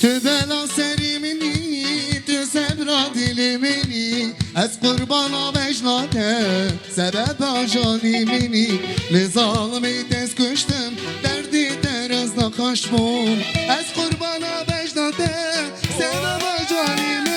تو بلا سری منی تو سبرا دل منی از قربانا بجناته سبب آجانی منی لظالمی دست کشتم دردی در از نخشمون از قربانا بجناته سبب آجانی منی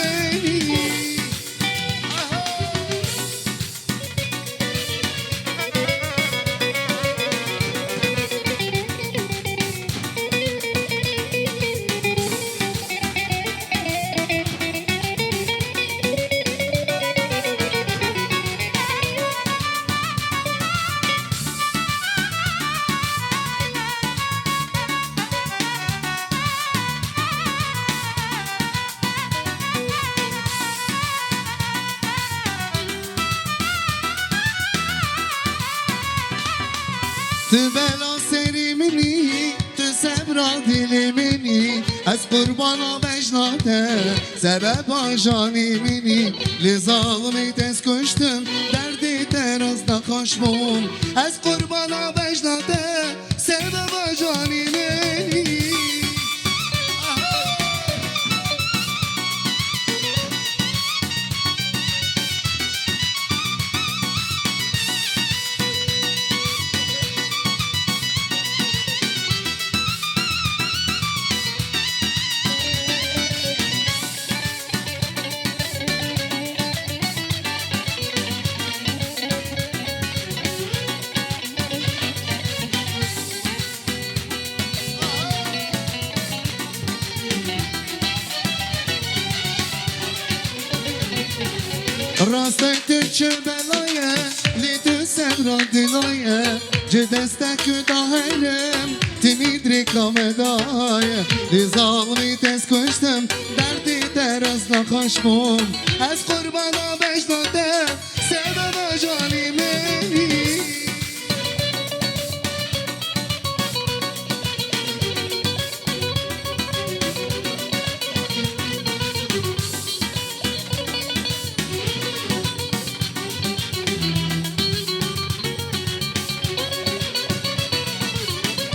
تو بلا سری منی تو سبرا دل منی از قربانا بجناته سبب آجانی منی لظالمی دست کشتم دردی در از نخشمون از قربانا بجناته سبب آجانی منی راستای تو چه بلایه لی تو سبرا دلایه جه دستک داهرم تمید رکلام دایه لی ظالمی دست کشتم دردی در از نخشمون از قربانا بجناده سبب آجانی منی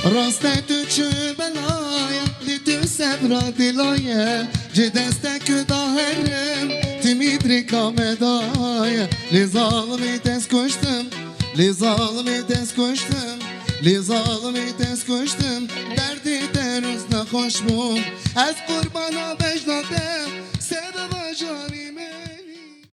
راستای تو چه بلایه لی تو سبرا دلایه جه دستک داهرم تمید رکام دایه لی ظالمی دست کشتم لی ظالمی دست کشتم لی ظالمی دست کشتم دردی در از نخشمون از قربانا بجناده